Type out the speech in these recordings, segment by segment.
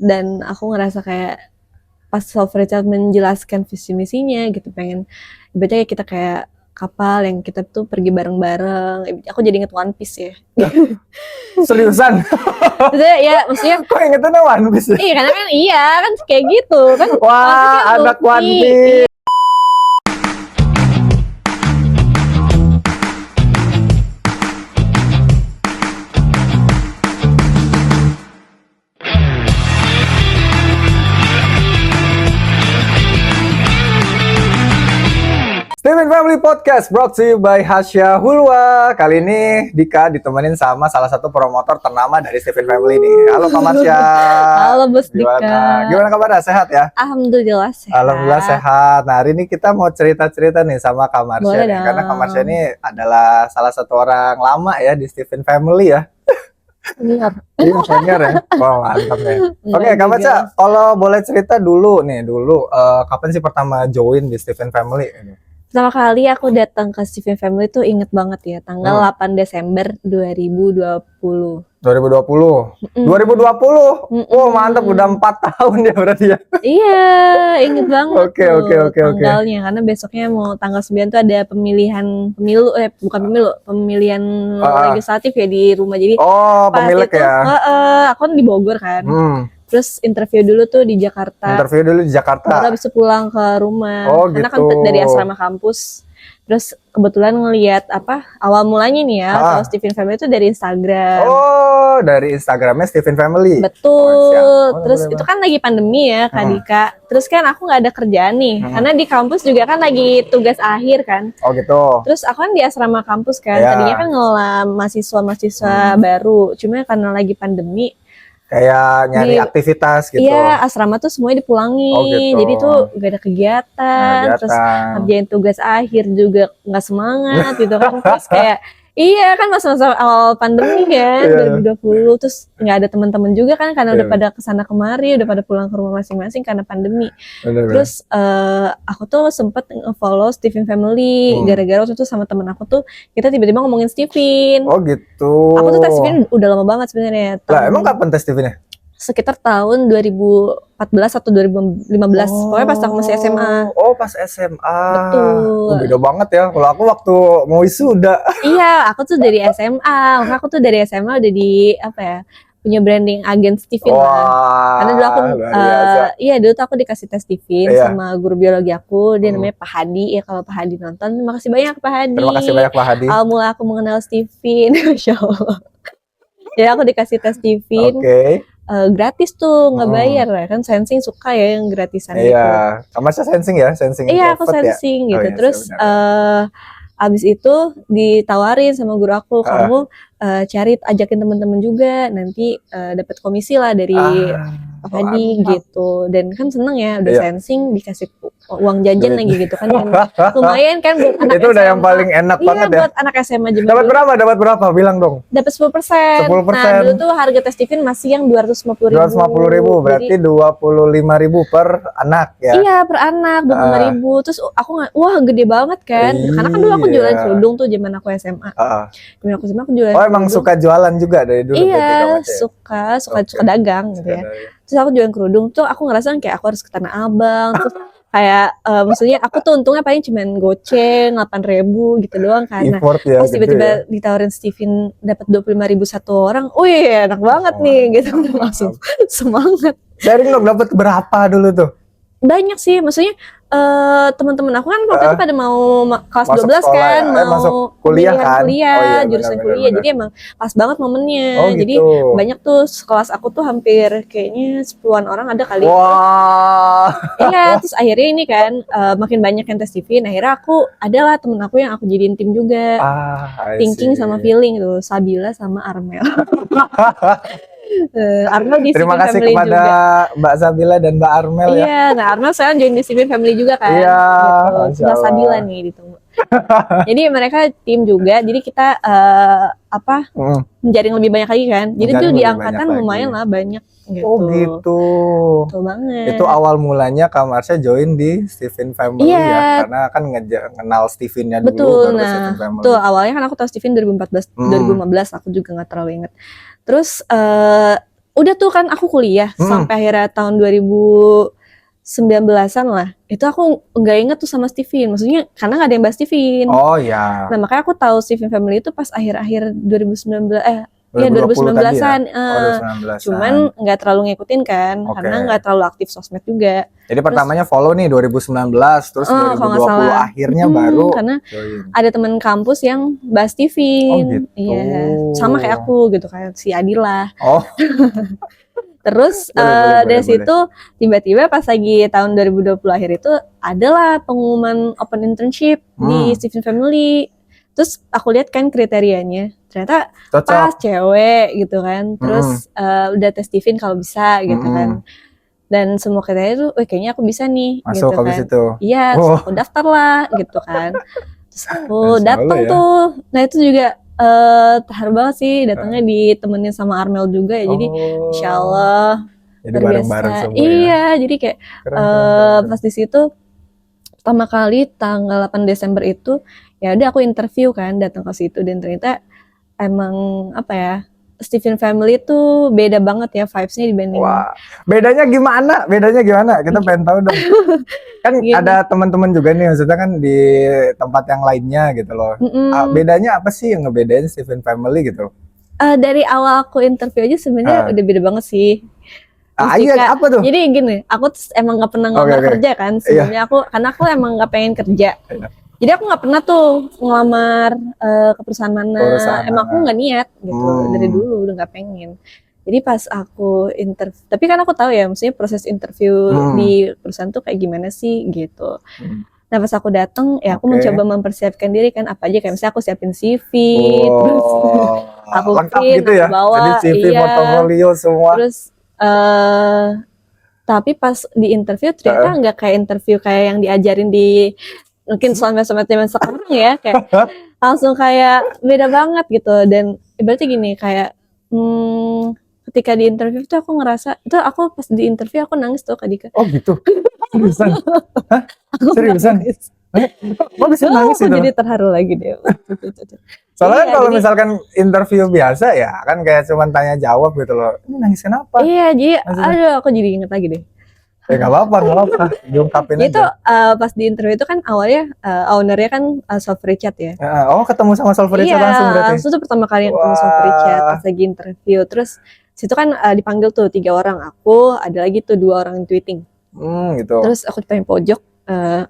dan aku ngerasa kayak pas Love Richard menjelaskan visi misinya gitu, pengen ibaratnya kita kayak kapal yang kita tuh pergi bareng-bareng. Aku jadi inget One Piece ya. Seriusan? Maksudnya Kok ingetnya One Piece? iya karena kan kan kayak gitu kan. Wah, anak One Piece. Stephen Family Podcast brought to you by Hasya Hulwa. Kali ini Dika ditemenin sama salah satu promotor ternama dari Stephen Family nih. Halo Kak Marsha. Halo Bos Dika. Gimana kabarnya? Sehat ya? Alhamdulillah sehat. Alhamdulillah sehat. Nah, hari ini kita mau cerita-cerita nih sama Kak Marsha nih. Karena Kak Marsha ini adalah salah satu orang lama ya di Stephen Family ya. Senior. Iya, senior ya. Wow, mantap ya. Oke, Kak Marsha, kalau boleh cerita dulu, kapan sih pertama join di Stephen Family? Pertama kali aku datang ke Stephen Family tuh inget banget ya, tanggal 8 Desember 2020. 2020. 2020. Oh, mantap, udah 4 tahun ya berarti ya. Iya, inget banget. Oke. Tanggalnya karena besoknya mau tanggal 9 tuh ada pemilihan legislatif ya di rumah. Jadi pemilik itu, ya. Aku kan di Bogor kan. Terus interview dulu tuh di Jakarta. Baru habis itu pulang ke rumah. Karena gitu. kan dari asrama kampus. Terus kebetulan ngelihat awal mulanya nih ya, kalau Stephen Family itu dari Instagram. Oh, dari Instagramnya Stephen Family. Betul. Terus itu kan lagi pandemi ya, Kak Dika. Terus kan aku nggak ada kerjaan nih, karena di kampus juga kan lagi tugas akhir kan. Oh gitu. Terus aku kan di asrama kampus kan, tadinya kan ngelola mahasiswa baru. Cuma karena lagi pandemi, kayak nyari aktivitas gitu. Iya, asrama tuh semuanya dipulangin. Oh, gitu. Jadi tuh gak ada kegiatan. Terus ngerjain tugas akhir juga gak semangat gitu kan. Terus kayak iya kan masa-masa awal pandemi kan 2020. Terus gak ada teman-teman juga kan karena udah pada kesana kemari, udah pada pulang ke rumah masing-masing karena pandemi. Terus aku tuh sempet nge-follow Stephen Family gara-gara waktu itu sama temen aku tuh kita tiba-tiba ngomongin Stephen. Oh gitu. Aku tuh tes Stephen udah lama banget sebenarnya. Lah emang kapan tes Stephennya? Sekitar tahun 2014 atau 2015. Pokoknya pas aku masih SMA. Oh, pas SMA. Betul. Beda banget ya. Kalau aku waktu mau wisuda. Iya, aku tuh dari SMA. Aku tuh dari SMA udah punya branding agen Stephen lah. Karena dulu aku dulu tuh aku dikasih tes Stephen sama guru biologi aku. Dia namanya Pak Hadi. Ya kalau Pak Hadi nonton, terima kasih banyak Pak Hadi. Terima kasih banyak Pak Hadi. Awal mula aku mengenal Stephen. Masya Allah. Jadi aku dikasih tes Stephen. Gratis tuh, nggak bayar lah kan. Sensing suka ya yang gratisan gitu. Iya, kamu sensing ya, sensing. Iya, aku sensing gitu. Terus abis itu ditawarin sama guru aku, kamu ajakin teman-teman juga, nanti dapat komisi lah dari Pak Hadi gitu. Dan kan seneng ya, udah sensing dikasih uang jajan lagi gitu kan. Lumayan kan buat anak itu SMA. Udah yang paling enak banget ya. Buat anak SMA aja. Dapat berapa? Bilang dong. Dapat 10%. Nah, dulu tuh harga tes Stephen masih yang 250.000. 250.000 berarti 25.000 per anak ya. Iya, per anak 25.000. Terus aku wah gede banget kan. Karena kan dulu aku jualan kerudung tuh zaman aku SMA. Zaman aku SMA aku jualan. Oh, emang suka jualan juga dari dulu? Iya, suka dagang gitu ya. Terus aku jualan kerudung tuh aku ngerasa kayak aku harus ke Tanah Abang. Terus kayak maksudnya aku tuh untungnya paling cuman goceng 8.000 gitu doang karena pas tiba-tiba ditawarin Stephen dapat 25.000 satu orang, wih enak banget nih gitu, langsung semangat. Dari lo dapat berapa dulu tuh? Banyak sih, maksudnya teman-teman aku kan waktu itu pada mau kelas 12 kan, mau kuliah kan? Jurusan kuliah, jadi emang pas banget momennya. Jadi banyak tuh sekelas aku tuh hampir kayaknya 10-an orang ada kali. Wah. Iya, terus akhirnya ini kan makin banyak yang tes Stephen, akhirnya adalah temen aku yang aku jadiin tim juga. Thinking sama feeling tuh, Sabila sama Armel. Armel di Terima kasih Family kepada juga. Mbak Sabila dan Mbak Armel ya. Iya, nah Armel sekarang join di Stephen Family juga kan. Iya. Gitu. Mbak Sabila nih ditunggu. Jadi mereka tim juga, jadi kita menjaring lebih banyak lagi kan. Jadi tuh di angkatan lumayan lah banyak gitu. Oh gitu. Betul banget. Itu awal mulanya Kak Marsha join di Stephen Family ya, karena kan kenal Stephen-nya dulu. Betul, tuh awalnya kan aku tahu Stephen 2015 aku juga nggak terlalu inget. Terus udah tuh kan aku kuliah sampai akhirnya tahun 2019-an lah. Itu aku nggak inget tuh sama Steven. Maksudnya karena nggak ada yang bahas Steven. Oh ya. Nah makanya aku tahu Steven Family itu pas akhir-akhir 2019 ya 2020 tadi ya? 2019-an. Oh, 2019-an. Cuman nggak terlalu ngikutin kan, karena nggak terlalu aktif sosmed juga. Jadi pertamanya follow nih 2019, terus kalau nggak 2020 salah. akhirnya baru Karena join. ada teman kampus yang bahas Steven. Oh gitu. Iya, sama kayak aku gitu kan, si Adila. Oh. Terus dari situ tiba-tiba pas lagi tahun 2020 akhir itu adalah pengumuman open internship di Steven Family. Terus aku lihat kan kriterianya, ternyata cocok. Pas cewek gitu kan. Terus udah tes Steven kalau bisa gitu kan. Dan semua kriteria tuh, kayaknya aku bisa nih masuk gitu kan. Itu. Iya, terus aku daftar lah gitu kan. Terus aku datang tuh. Nah itu juga terharu banget sih, datangnya ditemenin sama Armel juga ya. Jadi Insya Allah jadi bareng-bareng semua. Iya, jadi kayak pas di situ pertama kali tanggal 8 Desember itu ya udah aku interview kan, datang ke situ dan ternyata emang apa ya, Steven Family tuh beda banget ya vibes-nya dibanding. Wah, bedanya gimana? Kita pengen tahu dong. Kan ada teman-teman juga nih, maksudnya kan di tempat yang lainnya gitu loh. Bedanya apa sih yang ngebedain Steven Family gitu? Dari awal aku interview aja sebenarnya udah beda banget sih. Iya, apa tuh? Jadi gini, aku emang gak pernah ngelamar kerja kan sebelumnya. Karena aku emang gak pengen kerja. Jadi aku nggak pernah tuh ngelamar ke perusahaan mana. Emang aku nggak niat gitu dari dulu, udah nggak pengen. Jadi pas aku interview, tapi kan aku tahu ya, maksudnya proses interview di perusahaan tuh kayak gimana sih gitu. Nah pas aku datang, ya aku mencoba mempersiapkan diri kan, apa aja kayak misalnya aku siapin CV, terus aku print, gitu ya? aku bawa, jadi CV, portofolio semua. Terus tapi pas di interview ternyata nggak kayak interview kayak yang diajarin di mungkin soalnya zaman sekarang ya, kayak langsung kayak beda banget gitu. Dan ibaratnya gini, kayak ketika di interview tuh aku ngerasa, itu aku pas di interview aku nangis tuh Kak Dika. Oh gitu? Seriusan? Hah? Seriusan? Kok bisa nangis itu? Aku jadi terharu lagi deh. Soalnya kalau misalkan interview biasa ya kan kayak cuma tanya jawab gitu loh. Ini nangis kenapa? Iya, jadi aduh aku jadi inget lagi deh. Ya gak apa-apa, diungkapin aja. Itu pas di interview itu kan awalnya ownernya kan Solve Richard ya. Oh ketemu sama Solve Richard langsung berarti? Iya, itu pertama kali yang ketemu Solve Richard pas lagi interview. Terus situ kan dipanggil tuh 3 orang, aku ada lagi tuh 2 orang yang tweeting. Gitu. Terus aku di paling pojok,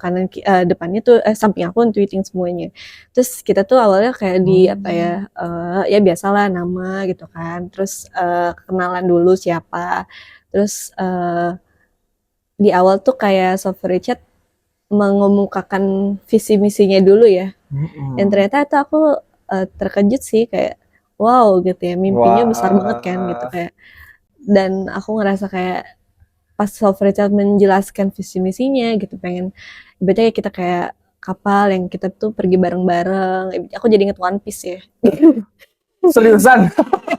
kanan depannya tuh samping aku tweeting semuanya. Terus kita tuh awalnya kayak di apa ya, ya biasalah nama gitu kan. Terus kenalan dulu siapa. Terus di awal tuh kayak Solve Richard mengemukakan visi misinya dulu ya. Dan ternyata itu aku terkejut sih, kayak wow gitu ya, mimpinya besar banget kan gitu kayak. Dan aku ngerasa kayak pas Solve Richard menjelaskan visi misinya gitu, pengen ibaratnya kita kayak kapal yang kita tuh pergi bareng-bareng. Aku jadi inget One Piece ya. Seriusan?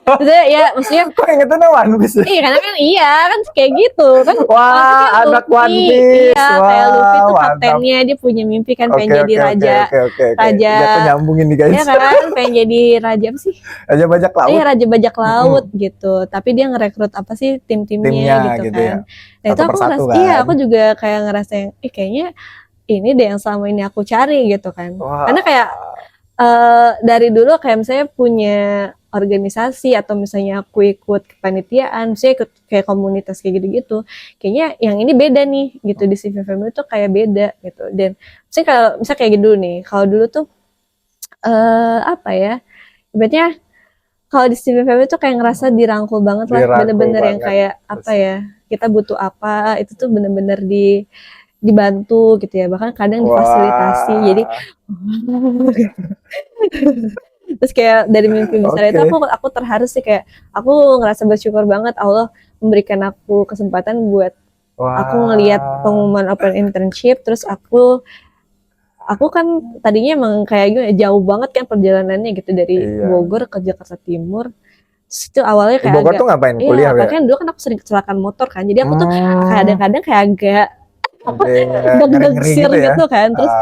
Maksudnya ya, maksudnya kok ingetnya One Piece? Iya, karena kan kan kayak gitu kan. Wah, anak One Piece. Iya, kayak Luffy tuh kaptennya, dia punya mimpi kan pengen jadi raja. Raja. Kita nyambungin nih guys. Iya kan, pengen jadi raja apa sih? Raja bajak laut. Iya, raja bajak laut gitu. Tapi dia ngerekrut apa sih tim-timnya gitu kan. Nah itu aku ngerasa, iya aku juga kayak ngerasa kayaknya ini deh yang selama ini aku cari gitu kan. Karena kayak dari dulu kayak misalnya punya organisasi atau misalnya aku ikut kepanitiaan, misalnya ikut kayak komunitas kayak gitu-gitu, kayaknya yang ini beda nih gitu, di Steven Family tuh kayak beda gitu. Dan misalnya kalau misalnya kayak gitu nih, kalau dulu tuh apa ya, ibaratnya kalau di Steven Family tuh kayak ngerasa dirangkul banget lah, bener-bener yang kayak apa ya, kita butuh apa itu tuh bener-bener dibantu gitu ya, bahkan kadang difasilitasi. Jadi terus kayak dari mimpi besar itu aku terharu sih, kayak aku ngerasa bersyukur banget Allah memberikan aku kesempatan buat aku ngelihat pengumuman open internship. Terus aku kan tadinya emang kayak gimana, jauh banget kan perjalanannya gitu dari Bogor ke Jakarta Timur. Terus itu awalnya kayak Bogor tuh ngapain? Kuliah ya? Kan dulu kan aku sering kecelakaan motor kan, jadi aku tuh kadang-kadang kayak agak deg-degsir gitu kan. Terus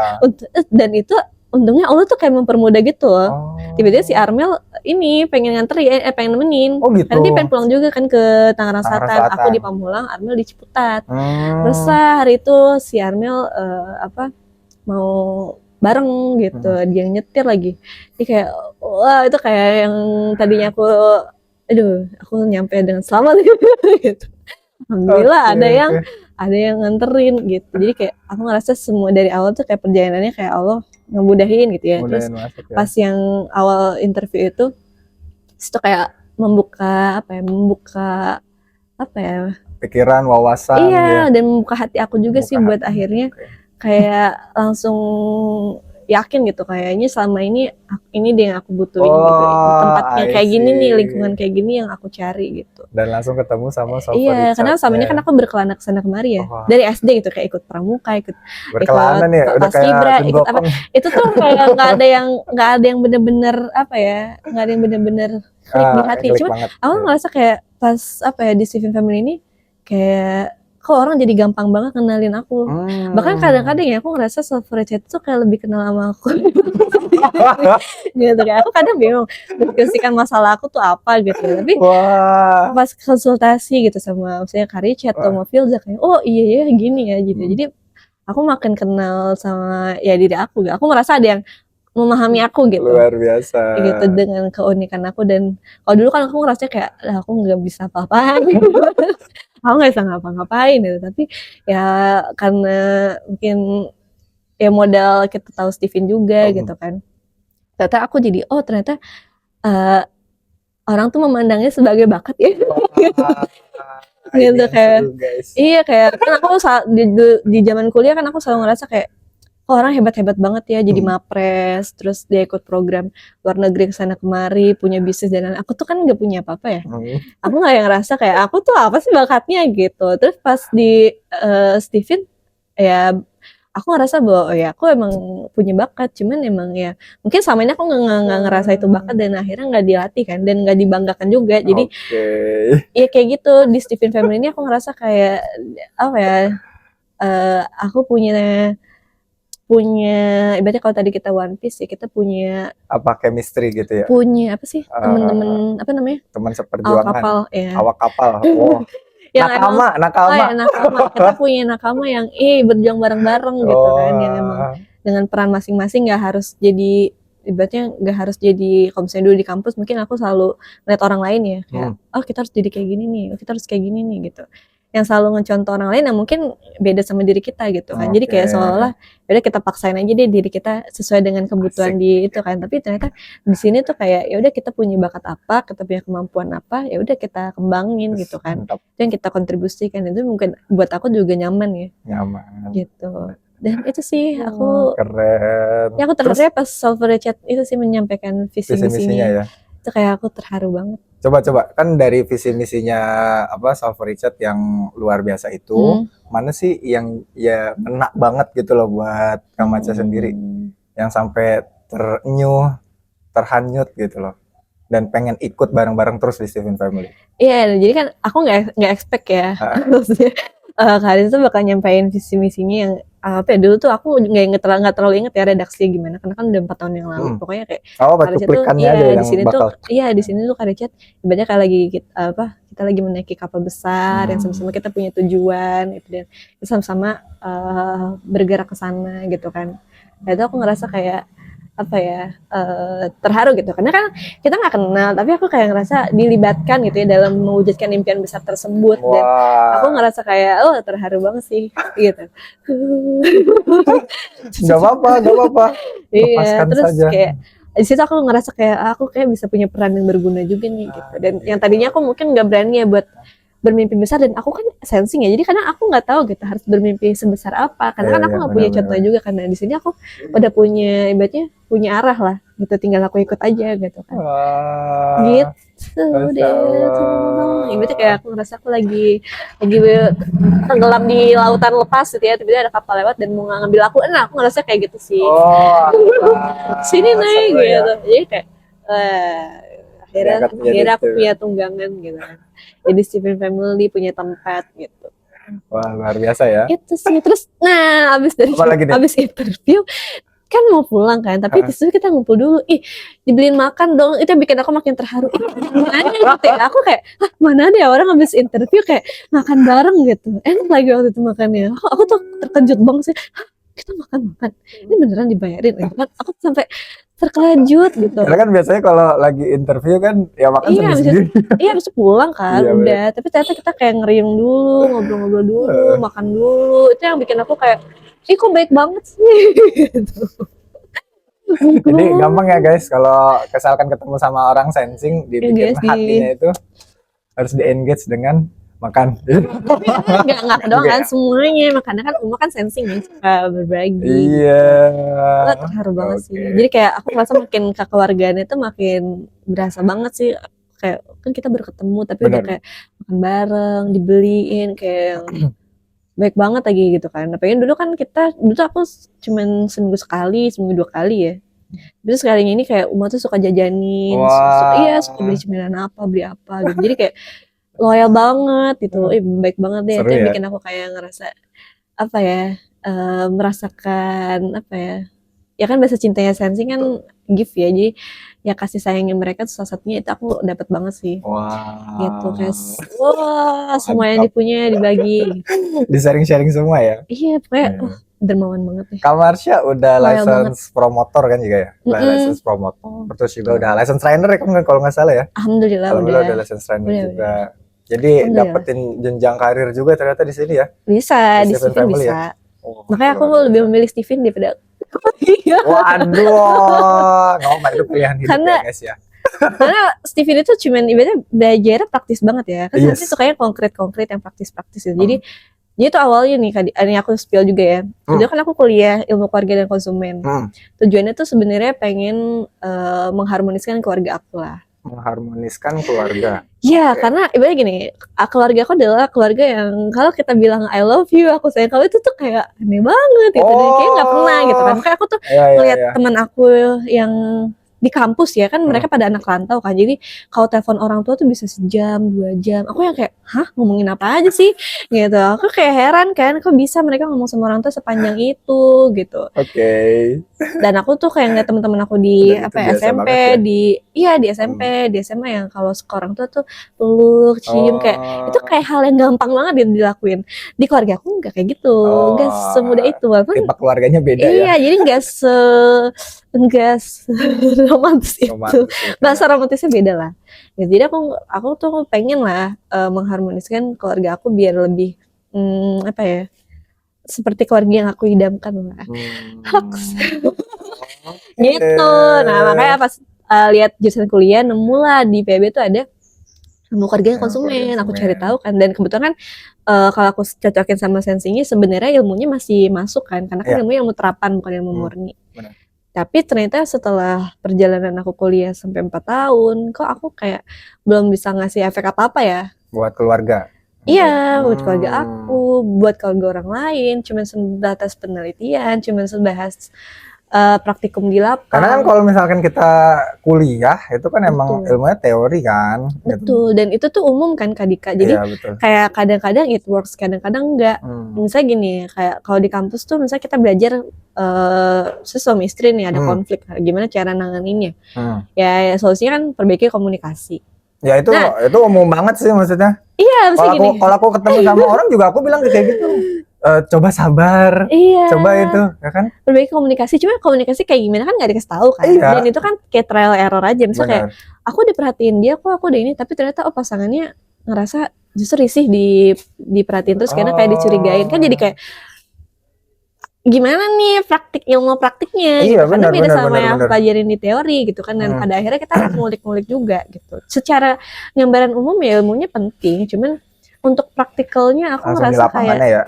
dan itu untungnya Allah tuh kayak mempermudah gitu loh. Oh. Tiba-tiba si Armel ini pengen nganterin, pengen nemenin. Oh gitu. Karena dia pengen pulang juga kan ke Tangerang Tangerang Selatan. Aku Selatan. di Pamulang, Armel di Ciputat. Hmm. Terus lah hari itu si Armel mau bareng gitu, dia yang nyetir lagi. Dia kayak wah itu kayak yang tadinya aku nyampe dengan selamat gitu. Alhamdulillah ada yang nganterin gitu. Jadi kayak aku ngerasa semua dari awal tuh kayak perjalanannya kayak Allah ngemudahin gitu ya. Terus pas yang awal interview itu kayak membuka pikiran, wawasan. Iya, dan membuka hati aku juga sih buat akhirnya kayak langsung yakin gitu, kayaknya selama ini dia yang aku butuhin gitu. Tempatnya kayak gini nih, lingkungan kayak gini yang aku cari gitu. Dan langsung ketemu sama Solver Iya, Richard. karena selama ini kan aku berkelana kesana kemari ya. Dari SD gitu kayak ikut pramuka, ikut berkelana nih, udah paskibra, ikut apa. Itu tuh kayak nggak ada yang bener-bener nggak ada yang bener-bener klik di hati. Cuma aku ngerasa kayak pas di Steven Family ini kayak kok orang jadi gampang banget kenalin aku. Bahkan kadang-kadang ya aku ngerasa Solver Richard tuh kayak lebih kenal sama aku. Gitu kayak aku kadang bingung diskusikan masalah aku tuh apa gitu. Tapi pas konsultasi gitu sama misalnya Kak Richard atau sama Filza kayak oh iya ya gini ya gitu. Jadi aku makin kenal sama ya diri aku. Aku merasa ada yang memahami aku gitu. Luar biasa. Gitu dengan keunikan aku. Dan kalau dulu kan aku ngerasa kayak aku nggak bisa apa-apa. Aku nggak bisa ngapa-ngapain gitu. Tapi ya karena mungkin ya modal kita tahu Steven juga gitu kan. Ternyata aku jadi ternyata orang tuh memandangnya sebagai bakat ya. Gitu kayak iya kayak kan aku di zaman kuliah kan aku selalu ngerasa kayak orang hebat-hebat banget ya jadi mapres, terus dia ikut program luar negeri kesana kemari, punya bisnis dan aku tuh kan nggak punya apa-apa ya. Aku nggak yang ngerasa kayak aku tuh apa sih bakatnya gitu. Terus pas di Steven ya aku ngerasa bahwa ya aku emang punya bakat, cuman emang ya mungkin sama ini aku nggak ngerasa itu bakat dan akhirnya nggak dilatih kan dan nggak dibanggakan juga. Jadi ya kayak gitu di Steven Family ini aku ngerasa kayak aku punya ibaratnya kalau tadi kita One Piece ya kita punya chemistry gitu ya, punya apa sih teman-teman apa namanya teman seperjuangan awak kapal yang nakama. Kita punya nakama yang berjuang bareng-bareng gitu kan, yang emang dengan peran masing-masing nggak harus jadi ibaratnya nggak harus jadi kalau misalnya dulu di kampus mungkin aku selalu ngeliat orang lain ya kayak kita harus jadi kayak gini nih, kita harus kayak gini nih gitu. Yang selalu ngecontoh orang lain yang mungkin beda sama diri kita gitu kan. Jadi kayak seolah-olah ya udah kita paksain aja deh diri kita sesuai dengan kebutuhan di itu kan. Tapi ternyata di sini tuh kayak ya udah kita punya bakat apa, kita punya kemampuan apa, ya udah kita kembangin gitu kan. Itu yang kita kontribusikan, itu mungkin buat aku juga nyaman ya. Nyaman. Gitu. Dan itu sih aku keren. Ya aku terharu pas Solver Richard itu sih menyampaikan visi misinya ya. Itu kayak aku terharu banget. Coba kan dari visi misinya Solver Richard yang luar biasa itu, mana sih yang ya enak banget gitu loh buat Kak Maca sendiri, yang sampai terhanyut gitu loh, dan pengen ikut bareng-bareng terus di Steven Family. Iya, jadi kan aku nggak expect ya, maksudnya kalian tuh bakal nyampein visi misinya yang dulu tuh aku nggak terlalu inget ya redaksinya gimana karena kan udah 4 tahun yang lalu. Pokoknya kayak di sini tuh di sini tuh Kak Richard ibaratnya kayak lagi kita lagi menaiki kapal besar yang sama-sama kita punya tujuan gitu, dan kita sama-sama bergerak ke sana gitu kan. Nah itu aku ngerasa kayak terharu gitu karena kan kita nggak kenal tapi aku kayak ngerasa dilibatkan gitu ya dalam mewujudkan impian besar tersebut. Dan aku ngerasa kayak terharu banget sih gitu. Gak apa-apa iya, terus saja. Kayak di situ aku ngerasa kayak aku kayak bisa punya peran yang berguna juga nih gitu. Dan yang tadinya aku mungkin nggak berani ya buat bermimpi besar, dan aku kan sensing ya, jadi kadang aku nggak tahu gitu harus bermimpi sebesar apa karena kan aku nggak punya contoh juga, karena di sini aku udah punya ibaratnya punya arah lah gitu, tinggal aku ikut aja gitu kan. Gitu deh, ibaratnya kayak aku ngerasa aku lagi tenggelam di lautan lepas gitu ya, tiba-tiba ada kapal lewat dan mau ngambil aku, aku ngerasa kayak gitu sih. Sini naik gitu, jadi kayak akhirnya aku punya tunggangan gitu kan. Jadi Steven Family punya tempat gitu. Wah, luar biasa ya. Itu sih. Terus abis interview kan mau pulang kan, tapi di situ kita ngumpul dulu. Ih, dibeliin makan dong. Itu yang bikin aku makin terharu. Mana gitu ya. Aku kayak, mana ada ya orang habis interview kayak makan bareng gitu. Enak lagi waktu itu makannya. Aku tuh terkejut banget sih. Kita makan-makan. Ini beneran dibayarin. Aku sampai terkejut gitu. Karena kan biasanya kalau lagi interview kan ya makan sendiri. Iya, habis pulang kan Iya, udah. Tapi ternyata kita kayak ngeriung dulu, ngobrol-ngobrol dulu, makan dulu. Itu yang bikin aku kayak, ih kok baik banget sih gitu. Jadi gampang ya guys, kalau misalkan ketemu sama orang sensing, dibikin hatinya itu harus di-engage dengan makan. Enggak doang kan semuanya, makanya kan Uma kan sensing ya, suka berbagi. Iya. Terharu banget sih. Jadi kayak aku merasa makin kekeluargaan itu makin berasa banget sih. Kayak kan kita baru ketemu tapi udah kayak makan bareng, dibeliin kayak baik banget lagi gitu kan. Nah, pengen dulu kan dulu tuh aku cuman seminggu sekali, seminggu 2 kali ya. Terus sekalinya ini kayak Uma tuh suka jajanin, suka beli cemilan apa, beli apa gitu. Jadi kayak loyal banget gitu, baik banget deh. Itu yang bikin aku kayak ngerasa apa ya, merasakan apa ya, ya kan bahasa cintanya sensing kan gift ya, jadi ya kasih sayangnya mereka tuh salah satunya itu aku dapat banget sih. Gitu kayak semua yang dipunya dibagi. Di sharing semua ya. Iya pokoknya dermawan banget nih. Kak Marsha udah license promotor kan juga ya? License promotor. Terus juga udah license trainer ya kan kalau nggak salah ya? Alhamdulillah udah license trainer juga. Jadi dapetin jenjang karir juga ternyata di sini ya? Bisa, di Steven bisa. Ya? Makanya aku lebih memilih Steven daripada Waduh, nomor itu pilihan hidup ya guys ya. Karena Steven itu cuman ibaratnya belajarnya praktis banget ya. Kan nanti sukanya konkret yang praktis-praktis gitu. Jadi itu awalnya nih, ini aku spill juga ya. Jadi kan aku kuliah ilmu keluarga dan konsumen. Tujuannya tuh sebenarnya pengen mengharmoniskan keluarga aku lah. Mengharmoniskan keluarga. Ya, karena ibaratnya gini, keluarga aku adalah keluarga yang kalau kita bilang I love you, aku sayang kamu itu tuh kayak aneh banget gitu. Dan kayak nggak pernah gitu kan. Makanya aku tuh ngeliat teman aku yang di kampus ya kan mereka pada anak rantau kan, jadi kalau telepon orang tua tuh bisa sejam 2 jam. Aku yang kayak ngomongin apa aja sih gitu. Aku kayak heran kan kok bisa mereka ngomong sama orang tua sepanjang itu gitu. Dan aku tuh kayak ngeliat teman-teman aku di SMP ya? di SMP di SMA yang kalau ke orang tua tuh peluk cium kayak itu kayak hal yang gampang banget dilakuin. Di keluarga aku nggak kayak gitu, nggak semudah itu. Walaupun tipe keluarganya beda ya. Jadi nggak romantis itu. Bahasa romantisnya beda lah. Ya, jadi aku tuh pengen lah mengharmoniskan keluarga aku biar lebih apa ya, seperti keluarga yang aku idamkan lah. Gitu. Nah makanya pas lihat jurusan kuliah nemu lah di PB tuh ada ilmu keluarga yang konsumen. Aku cari tahu kan, dan kebetulan kan kalau aku cocokin sama sensingnya sebenarnya ilmunya masih masuk kan, karena kan ilmunya ilmu terapan bukan ilmu murni. Tapi ternyata setelah perjalanan aku kuliah sampai 4 tahun, kok aku kayak belum bisa ngasih efek apa-apa ya. Buat keluarga? Iya, buat keluarga aku, buat keluarga orang lain, cuma sebatas penelitian, cuma sebatas praktikum di lapangan. Karena kan kalau misalkan kita kuliah, itu kan emang ilmunya teori kan? Betul, dan itu tuh umum kan Kak Dika, jadi kayak kadang-kadang it works, kadang-kadang enggak. Misalnya gini, kayak kalau di kampus tuh misalnya kita belajar suami istri nih ada konflik, gimana cara nanganinnya. Ya solusinya kan perbaiki komunikasi. Ya itu umum banget sih maksudnya. Iya, kalau aku ketemu sama orang juga aku bilang kayak gitu. Coba sabar, coba itu, ya kan? Perbaiki komunikasi, cuma komunikasi kayak gimana kan nggak dikasih tahu kan. Dan itu kan kayak trial error aja, misalnya kayak aku diperhatiin dia, aku udah ini, tapi ternyata pasangannya ngerasa justru risih diperhatiin terus karena kayak dicurigain kan, jadi kayak gimana nih ilmu praktiknya gitu. Karena beda sama yang pelajarin di teori gitu kan, dan pada akhirnya kita harus ngulik-ngulik juga gitu. Secara gambaran umum ya ilmunya penting, cuman untuk praktikalnya aku ngerasa kayak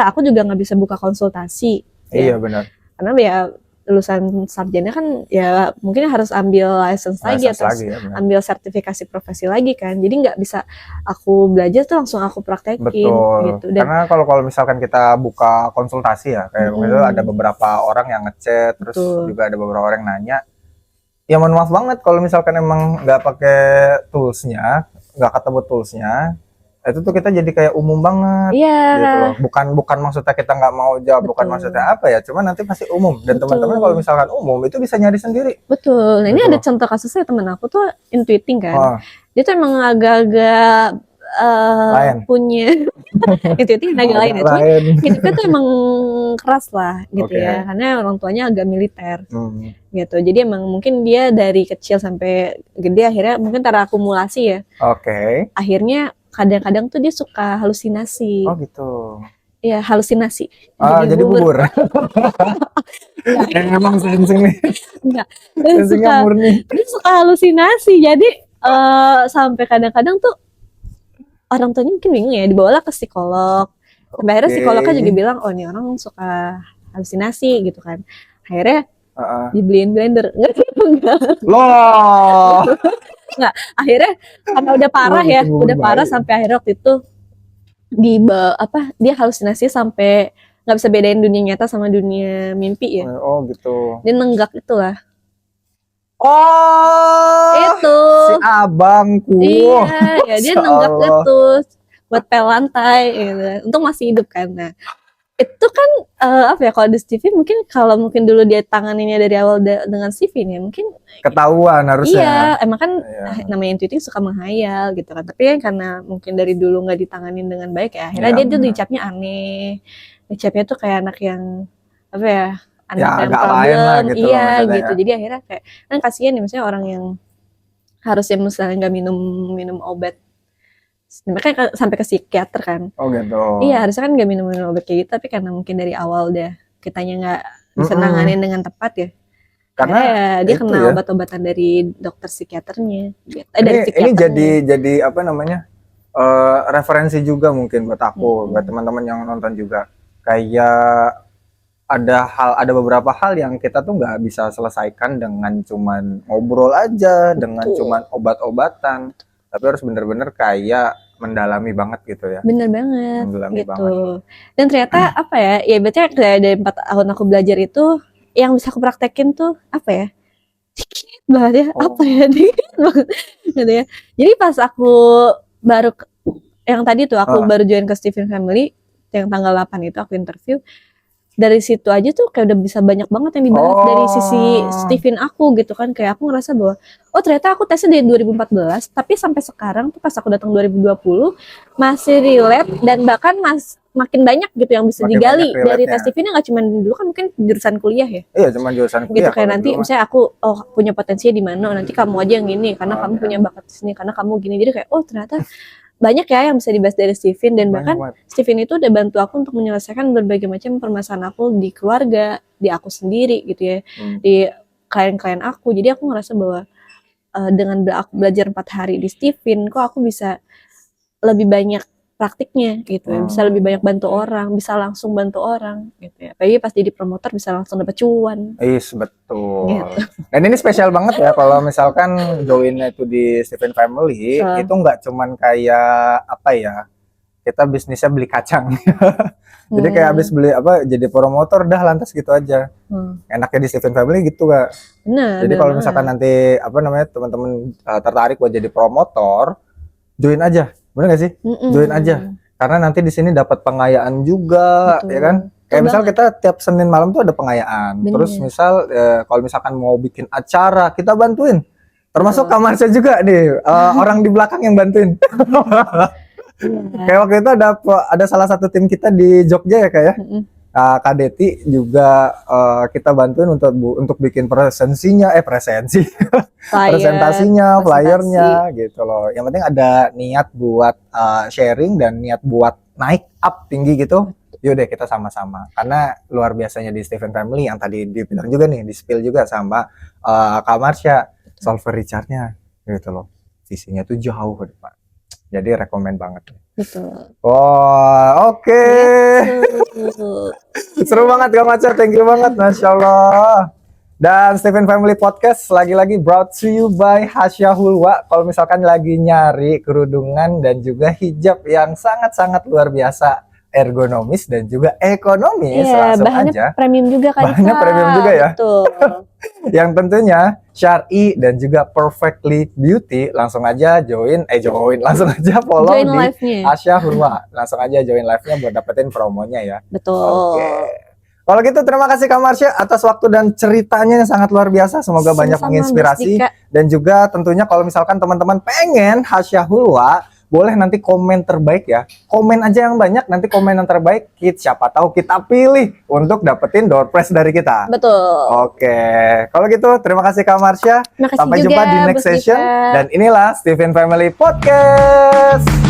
aku juga nggak bisa buka konsultasi. Iya benar. Karena ya lulusan sarjana kan ya mungkin harus ambil license lagi atau ambil sertifikasi profesi lagi kan. Jadi nggak bisa aku belajar tuh langsung aku praktekin. Gitu. Dan karena kalau misalkan kita buka konsultasi ya, kayak misalnya ada beberapa orang yang ngechat, terus juga ada beberapa orang yang nanya. Ya mohon maaf banget kalau misalkan emang nggak pakai toolsnya, nggak ketemu toolsnya, Itu tuh kita jadi kayak umum banget Iya. gitu loh. Bukan maksudnya kita nggak mau jawab, bukan Betul. maksudnya apa ya, cuman nanti pasti umum dan Betul. teman-teman kalau misalkan umum itu bisa nyari sendiri. Betul. Nah, ini Betul. ada contoh kasusnya temen aku tuh intuiting kan. Oh, Dia tuh emang agak-agak lain. punya intuiting agak lain ya. Cuman Lain. hidupnya tuh emang keras lah gitu Oke. ya. Karena orang tuanya agak militer Hmm. gitu. Jadi emang mungkin dia dari kecil sampai gede akhirnya mungkin terakumulasi ya. Oke. Akhirnya kadang-kadang tuh dia suka halusinasi. Oh gitu. Iya, halusinasi. Jadi bubur. Emang sensing nih. Enggak. Dia Sensingnya suka, murni. dia suka halusinasi. Jadi sampai kadang-kadang tuh orang tuanya mungkin bingung ya, dibawalah ke psikolog. Sampai akhirnya Oke. psikolognya juga bilang, oh ini orang suka halusinasi gitu kan. Akhirnya dibeliin blender. Enggak. Loh. Enggak. Akhirnya karena udah parah ya, udah parah sampai akhirnya waktu itu dia halusinasi sampai nggak bisa bedain dunia nyata sama dunia mimpi ya. Oh gitu. Dia nenggak itulah. Oh, Itu si abangku. iya, ya dia nenggak itu buat pel lantai gitu. Untung masih hidup kan. Nah, itu kan kalau di Steven mungkin dulu dia tanganinnya dari awal dengan Steven ya mungkin ketahuan harusnya. Iya, emang kan namanya intuiting suka menghayal gitu kan. Tapi kan karena mungkin dari dulu nggak ditanganin dengan baik ya, akhirnya dia tuh dicapnya aneh. Dicapnya tuh kayak anak yang anak yang problem, lah gitu iya gitu. Jadi akhirnya kayak kan kasihan nih misalnya orang yang harusnya misalnya nggak minum obat. Makanya sampai ke psikiater kan. Oh gitu. Iya, harusnya kan nggak minum obat kayak gitu, tapi karena mungkin dari awal kitanya nggak bisa nanganin dengan tepat ya. Karena ya dia kena obat-obatan dari dokter psikiaternya. Dari psikiaternya. Ini jadi apa namanya? Referensi juga mungkin buat aku, buat teman-teman yang nonton juga. Kayak ada beberapa hal yang kita tuh nggak bisa selesaikan dengan cuman ngobrol aja, dengan cuman obat-obatan, tapi harus bener-bener kayak mendalami banget gitu ya. Bener banget mendalami gitu. Banget. Dan ternyata ya berarti kayak dari 4 tahun aku belajar itu yang bisa aku praktekin tuh dikit banget ya, dikit banget gitu ya. Jadi pas aku baru yang tadi tuh aku baru join ke Steven Family yang tanggal 8 itu aku interview. Dari situ aja tuh kayak udah bisa banyak banget yang dibahas dari sisi Steven aku gitu kan. Kayak aku ngerasa bahwa ternyata aku tesnya dari 2014 tapi sampai sekarang tuh pas aku datang 2020 masih relate dan bahkan makin banyak gitu yang bisa digali dari tes Steven. Nggak cuma dulu kan mungkin jurusan kuliah ya. Iya, cuma jurusan kuliah. Gitu kayak nanti misalnya aku punya potensinya di mana, nanti kamu aja yang ini karena kamu punya bakat di sini, karena kamu gini. Jadi kayak ternyata banyak ya yang bisa dibahas dari Steven. Dan bahkan Steven itu udah bantu aku untuk menyelesaikan berbagai macam permasalahan aku di keluarga, di aku sendiri gitu ya, di klien-klien aku. Jadi aku ngerasa bahwa dengan aku belajar 4 hari di Steven, kok aku bisa lebih banyak praktiknya gitu ya, bisa lebih banyak bantu orang, bisa langsung bantu orang gitu ya. Apalagi pas jadi promotor bisa langsung dapat cuan. Betul. Gitu. Dan ini spesial banget ya kalau misalkan joinnya itu di Steven Family, itu nggak cuman kayak kita bisnisnya beli kacang. Jadi kayak habis beli jadi promotor dah lantas gitu aja. Enaknya di Steven Family gitu Kak. Jadi kalau misalkan nanti teman-teman tertarik buat jadi promotor, join aja. Bener gak sih? Join aja. Karena nanti di sini dapat pengayaan juga. Betul. Ya kan? Kayak misal kita tiap Senin malam tuh ada pengayaan. Bener. Terus misal kalau misalkan mau bikin acara, kita bantuin. Termasuk Kamarsha juga nih, orang di belakang yang bantuin. Kayak waktu itu ada salah satu tim kita di Jogja ya Kak ya. Kak Deti juga kita bantuin untuk bikin presentasinya, flyernya gitu loh. Yang penting ada niat buat sharing dan niat buat naik up tinggi gitu. Yaudah kita sama-sama. Karena luar biasanya di Steven Family yang tadi dibilang juga nih, di spill juga sama Kak Marsha, Solver Richardnya gitu loh. Visinya tuh jauh ke depan. Jadi rekomen banget. Betul. Oke. Seru banget Kak Marsha, thank you banget, Masya Allah. Dan Steven Family Podcast lagi-lagi brought to you by Hasya Hulwa. Kalau misalkan lagi nyari kerudungan dan juga hijab yang sangat-sangat luar biasa, ergonomis dan juga ekonomis. Iya, Langsung bahannya aja. premium juga kan, Bahannya Kak? premium juga ya. Betul. Yang tentunya syar'i dan juga perfectly beauty. Langsung aja langsung aja follow Join di live-nya. Asya Hurwa. Langsung aja join live-nya buat dapetin promonya ya. Betul. Oke. Kalau gitu terima kasih Kak Marsha atas waktu dan ceritanya yang sangat luar biasa. Semoga banyak Sama-sama, menginspirasi. Mas Dika. Dan juga tentunya kalau misalkan teman-teman pengen Hasya Hulwa, boleh nanti komen terbaik ya. Komen aja yang banyak, nanti komen yang terbaik. Siapa tahu kita pilih untuk dapetin door prize dari kita. Betul. Oke. Kalau gitu terima kasih Kak Marsha. Makasih Sampai juga, jumpa di next Bos session. Dika. Dan inilah Steven Family Podcast.